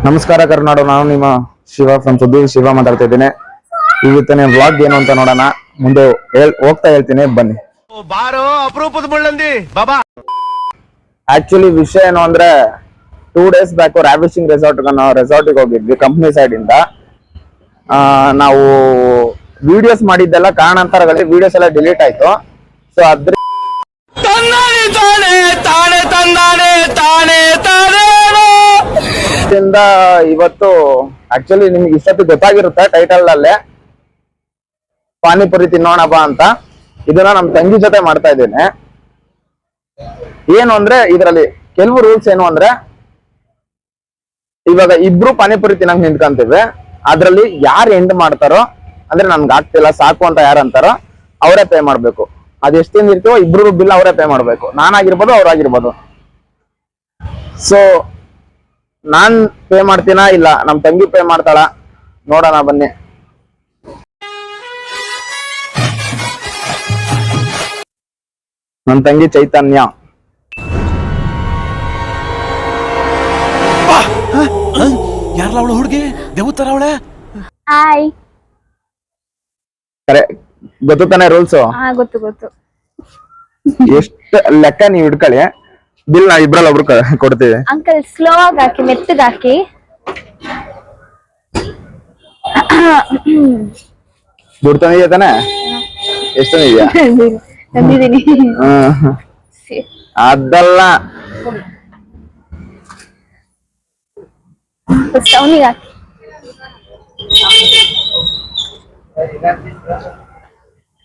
ನಮಸ್ಕಾರ ಕರ್ನಾಡು, ನಾನು ನಿಮ್ಮ ಶಿವ ಫ್ರಮ್ ಸುದ್ದಿ ಶಿವ ಮಾತಾಡ್ತಾ ಇದ್ದೀನಿ. ಇವತ್ತಿನ ವ್ಲಾಗ್ ಏನು ಅಂತ ನೋಡೋಣ, ಮುಂದೆ ಹೋಗ್ತಾ ಹೇಳ್ತೀನಿ, ಬನ್ನಿ. ಆಕ್ಚುಲಿ ವಿಷಯ ಏನು ಅಂದ್ರೆ 2 days ಬ್ಯಾಕ್ ರಾವಿಶಿಂಗ್ ರೆಸಾರ್ಟ್ಗೆ ಹೋಗಿದ್ವಿ ಕಂಪ್ನಿ ಸೈಡ್ ಇಂದ. ನಾವು ವಿಡಿಯೋಸ್ ಮಾಡಿದ್ದೆಲ್ಲ ಕಾರಣಾಂತರಗಳಲ್ಲಿ ವಿಡಿಯೋಸ್ ಎಲ್ಲ ಡಿಲೀಟ್ ಆಯ್ತು. ಸೊ ಅದ್ರ ಇವತ್ತು ಆಕ್ಚುಲಿ ನಿಮ್ಗೆ ಇಷ್ಟೊತ್ತು ಗೊತ್ತಾಗಿರುತ್ತೆ ಟೈಟಲ್ ಅಲ್ಲೇ ಪಾನಿಪುರಿ ತಿನ್ನೋಣ ಬಾ ಅಂತ. ಇದನ್ನ ನಮ್ ತಂಗಿ ಜೊತೆ ಮಾಡ್ತಾ ಇದ್ದೇನೆ. ಏನು ಅಂದ್ರೆ ಇದರಲ್ಲಿ ಕೆಲವು ರೂಲ್ಸ್ ಏನು ಅಂದ್ರೆ, ಇವಾಗ ಇಬ್ರು ಪಾನಿಪುರಿ ತಿನ್ನಂಗ್ ನಿಂತ್ಕೊಂತೀವಿ. ಅದ್ರಲ್ಲಿ ಯಾರು ಎಂಡ್ ಮಾಡ್ತಾರೋ, ಅಂದ್ರೆ ನನ್ಗೆ ಆಗ್ತಿಲ್ಲ ಸಾಕು ಅಂತ ಯಾರು ಅಂತಾರೋ ಅವರೇ ಪೇ ಮಾಡ್ಬೇಕು. ಅದೆಷ್ಟು ತಿಂದಿರ್ತೀವೋ ಇಬ್ರು ಬಿಲ್ ಅವರೇ ಪೇ ಮಾಡ್ಬೇಕು, ನಾನಾಗಿರ್ಬೋದು ಅವ್ರಾಗಿರ್ಬೋದು. ಸೊ ನಾನ್ ಪೇ ಮಾಡ್ತೀನ ಇಲ್ಲ ನಮ್ ತಂಗಿ ಪೇ ಮಾಡ್ತಾಳ, ನೋಡೋಣ ಬನ್ನಿ. ನನ್ ತಂಗಿ ಚೈತನ್ಯ. ಯಾರಲ್ಲ ಅವಳು ಹುಡುಗಿ ದೇವತರ ಅವಳೆ? ಹಾಯ್. ಗೊತ್ತು ತಾನೆ ರೂಲ್ಸ್? ಗೊತ್ತು ಗೊತ್ತು. ಎಷ್ಟು ಲೆಕ್ಕ ನೀವ್ ಇಡ್ಕೊಳ್ಳಿ, ಬಿಲ್ ನಾ ಇಬ್ರಲ್ಲಿ ಒಬ್ರು ಕೊಡ್ತೀವಿ. ಅಂಕಲ್ ಸ್ಲೋ ಆಗಿ ಹಾಕಿ, ಮೆತ್ತಗೆ ಹಾಕಿ. ದುಡ್ಡು ತಂದಿದ್ಯಾ ತಾನೆ? ಎಷ್ಟು ತಂದಿದ್ಯಾ? ತಂದಿದ್ದೀನಿ. ಅದಲ್ಲ, ಅವನಿಗೆ ಹಾಕಿ.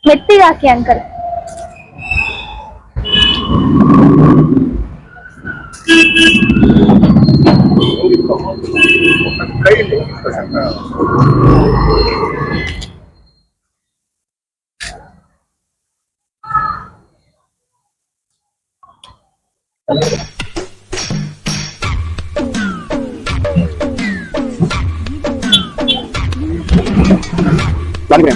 ಮೆತ್ತಿಗೆ ಹಾಕಿ ಅಂಕಲ್. ಬನ್ನಿ.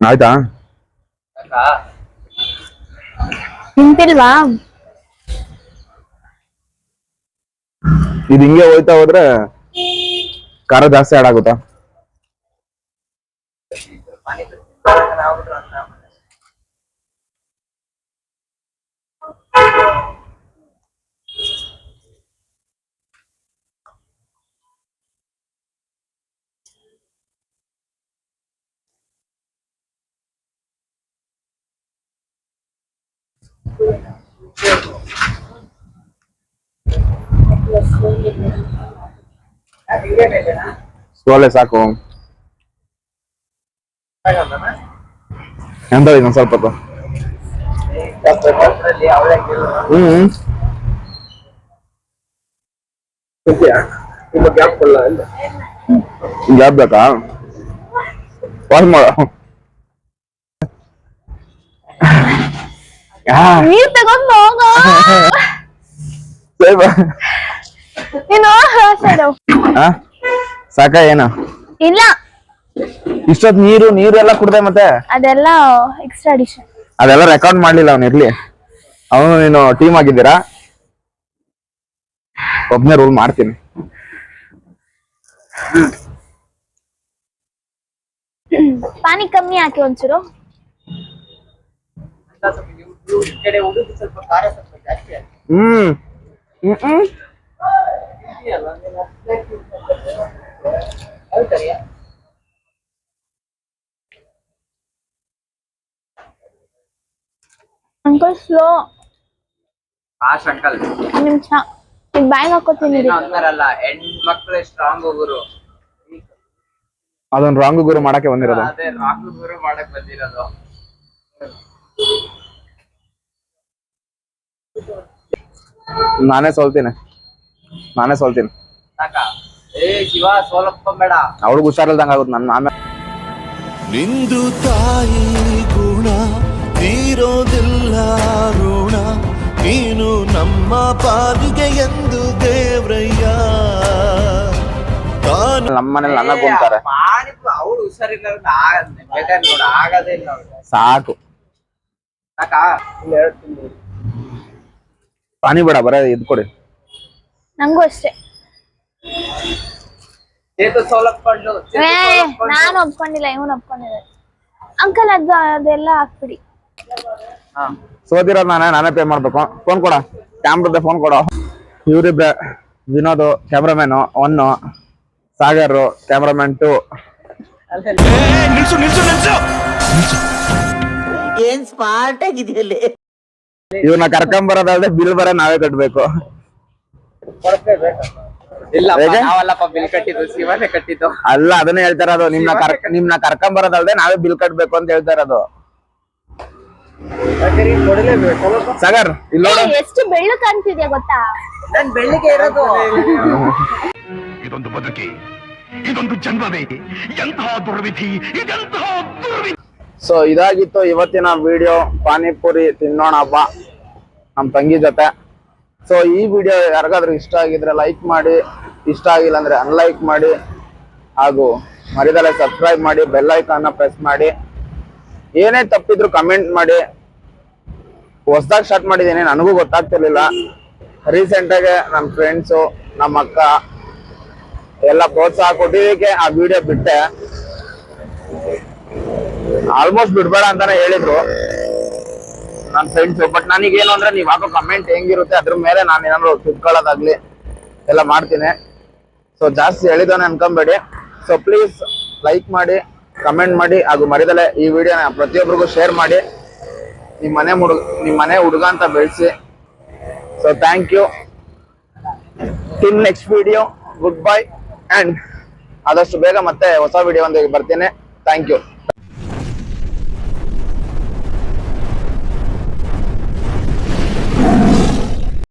ಆಯ್ತಾ? ನಿಂತಿಲ್ವಾ? ಇದು ಹಿಂಗೆ ಹೋಯ್ತಾ ಹೋದ್ರೆ ಖಾರ ಜಾಸ್ತಿ ಆಡಾಗುತ್ತಾ? ಸೋಲೆ ಸಾಕು ಎಂತ ಇನ್ನೊಂದ್ ಸ್ವಲ್ಪ ಗ್ಯಾಪ್ ಬೇಕಾ? ಪಾಸ್ ಮಾಡ. ನೀರ್ ತಗೊಂಡು ಹೋಗೋ. ಸಾಕ ಏನ? ಇಲ್ಲ, ಇಷ್ಟೊತ್ ನೀರು ಎಲ್ಲ ಕುಡ್ದೆ. ಮತ್ತೆ ಅದೆಲ್ಲ ಎಕ್ಸ್ಟ್ರಾ ಅಡಿಷನ್. ಅದೆಲ್ಲ ರೆಕಾರ್ಡ್ ಮಾಡ್ಲಿಲ್ಲ ಅವ್ನು. ಇರ್ಲಿ, ಅವನು ನೀನು ಟೀಮ್ ಆಗಿದ್ದೀರಾ. ಒಬ್ನೇ ರೂಲ್ ಮಾಡ್ತೀನಿ. ಪಾನಿ ಕಮ್ಮಿ ಹಾಕಿ ಒಂಚೂರು. Uncle slow. ಅಂಕಲ್ ನಿಮಿಷ ಬಾಯ್ ಹಾಕೋತೀನಿ. ಅಂತಾರಲ್ಲ, ಹೆಣ್ಮಕ್ಳು ಸ್ಟ್ರಾಂಗ್ ಹೋಗುರು. ಅದೊಂದು ರಾಂಗ್ ಗುರು ಮಾಡಕ್ಕೆ ಬಂದಿರೋದು. ಅದೇ ರಾಕು ಗುರು ಮಾಡಕ್ ಬಂದಿರೋದು. ನಾನೇ ಸೋಲ್ತೀನಿ. ಸಾಕ? ಏ ಶಿವ ಸೋಲಪ್ಪ ಬೇಡ. ಅವ್ಳಿಗೆ ಹುಷಾರಿಲ್ದಂಗ ಆಗುತ್ತೆ ನನ್ನ ಆಮೇಲೆ. ನಿಂದು ತಾಯಿ ಗುಣ ತೀರೋದಿಲ್ಲ ಋಣ, ನೀನು ನಮ್ಮ ಪಾಲಿಗೆ ಎಂದು ದೇವ್ರಯ್ಯ. ನಮ್ಮನೇಲಿ ನನ್ನ ಗುಂತಾರೆ. ಅವ್ರು ಹುಷಾರಿಲ್ಲ ಬೇಕಾದ್ರೆ ನೋಡ ಆಗದೇ ಇಲ್ಲ ಅವ್ರಿಗೆ. ಸಾಕು ಸಾಕಾ? ಹೇಳ್ತೀನಿ ಪಾನಿ ಬೇಡ, ಬರ ಇದ್ ಕೊಡಿ. ನಂಗೂ ಅಷ್ಟೇ. ಚೇತು ಸೋಲಪ್ಕೊಂಡು ನಾನು ಒಪ್ಕೊಂಡಿಲ್ಲ, ಇವನು ಒಪ್ಕೊಂಡಿಲ್ಲ. ಅಂಕಲ್ ಅದೆಲ್ಲ ಹಾಕ್ಬಿಡಿ. ಸೋತಿರೋದ್ ನಾನೇ ಪೇ ಮಾಡ್ಬೇಕು. ಫೋನ್ ಕೊಡ, ಕ್ಯಾಮ್ರದ ಫೋನ್ ಕೊಡ. ಇವ್ರಿಬ್ರೆ ವಿನೋದ್ ಕ್ಯಾಮ್ರಾಮ್ಯಾನು 1, ಸಾಗರ್ ಕ್ಯಾಮ್ರಾಮ್ಯಾನ್ 2. ನಿಲ್ಸು ನಿಲ್ಸು ನಿಲ್ಸು. ಏನ್ ಸ್ಮಾರ್ಟ್ ಆಗಿದೆಯಲ್ಲಿ. ಇವ್ನ ಕರ್ಕೊಂಬರೋದಲ್ದೆ ಬಿಲ್ ಬರ ನಾವೇ ಕಟ್ಬೇಕು. ಇಲ್ಲ ಹೇಗೆ? ನಾವಲ್ಲಪ್ಪ ಬಿಲ್ ಕಟ್ಟಿದ್ದು, ಶಿವನೇ ಕಟ್ಟಿದ್ದು. ಅಲ್ಲ, ಅದನ್ನೇ ಹೇಳ್ತಾ ಇರೋದು. ನಿಮ್ನ ಕರ್ಕೊಂಬರೋದಲ್ದೆ ನಾವೇ ಬಿಲ್ ಕಟ್ಬೇಕು ಅಂತ ಹೇಳ್ತಾ ಇರೋದು. ಸಾಗರ್ ಇಲ್ಲ, ಎಷ್ಟು ಬೆಳ್ಳು ಕಾಣ್ತಿದ್ಯಾ ಗೊತ್ತಾ? ನನ್ ಬೆಳ್ಳಿಗೆ ಇರೋದು. ಇದೊಂದು ಬದುಕಿ, ಇದೊಂದು ಜನ್ಮವೇ, ಎಂತಹ ದುರ್ವಿಧಿ, ಇದೆಂತಹ ದುರ್ವಿಧಿ. ಸೊ ಇದಾಗಿತ್ತು ಇವತ್ತಿನ ವಿಡಿಯೋ. ಪಾನಿಪುರಿ ತಿನ್ನೋಣ ಹಬ್ಬ ನಮ್ ತಂಗಿ ಜೊತೆ. ಸೊ ಈ ವಿಡಿಯೋ ಯಾರಿಗಾದ್ರೂ ಇಷ್ಟ ಆಗಿದ್ರೆ ಲೈಕ್ ಮಾಡಿ, ಇಷ್ಟ ಆಗಿಲ್ಲ ಅಂದ್ರೆ ಅನ್ಲೈಕ್ ಮಾಡಿ, ಹಾಗೂ ಮರಿದಲ್ಲೇ ಸಬ್ಸ್ಕ್ರೈಬ್ ಮಾಡಿ, ಬೆಲ್ ಐಕಾನ್ನ ಪ್ರೆಸ್ ಮಾಡಿ. ಏನೇ ತಪ್ಪಿದ್ರು ಕಮೆಂಟ್ ಮಾಡಿ. ಹೊಸದಾಗಿ ಸ್ಟಾರ್ಟ್ ಮಾಡಿದ್ದೀನಿ, ನನಗೂ ಗೊತ್ತಾಗ್ತಿರ್ಲಿಲ್ಲ. ರೀಸೆಂಟಾಗೆ ನನ್ನ ಫ್ರೆಂಡ್ಸು, ನಮ್ಮ ಅಕ್ಕ ಎಲ್ಲ ಪ್ರೋತ್ಸಾಹ ಕೊಟ್ಟಿದ್ದಕ್ಕೆ ಆ ವಿಡಿಯೋ ಬಿಟ್ಟೆ. ಆಲ್ಮೋಸ್ಟ್ ಬಿಡ್ಬೇಡ ಅಂತಾನೆ ಹೇಳಿದ್ರು ನನ್ನ ಫ್ರೆಂಡ್ಸು. ಬಟ್ ನನಗೇನು ಅಂದ್ರೆ ನೀವ್ ಹಾಕೋ ಕಮೆಂಟ್ ಹೆಂಗಿರುತ್ತೆ ಅದ್ರ ಮೇಲೆ ನಾನು ಏನಾದ್ರು ತಿಳ್ಕೊಳ್ಳೋದಾಗ್ಲಿ ಎಲ್ಲ ಮಾಡ್ತೀನಿ. ಸೊ ಜಾಸ್ತಿ ಹೇಳಿದವನೇ ಅನ್ಕೊಂಬೇಡಿ. ಸೊ ಪ್ಲೀಸ್ ಲೈಕ್ ಮಾಡಿ, ಕಮೆಂಟ್ ಮಾಡಿ, ಹಾಗೂ ಮರಿದಲ್ಲೇ ಈ ವಿಡಿಯೋನ ಪ್ರತಿಯೊಬ್ಬರಿಗೂ ಶೇರ್ ಮಾಡಿ. ನಿಮ್ಮ ಮನೆ ಹುಡುಗ ಅಂತ ಬೆಳೆಸಿ. So thank you. Till next video, good bye. And ಆದಷ್ಟು ಬೇಗ ಮತ್ತೆ ಹೊಸ ವಿಡಿಯೋ ಒಂದಿಗೆ ಬರ್ತೀನಿ. Thank you.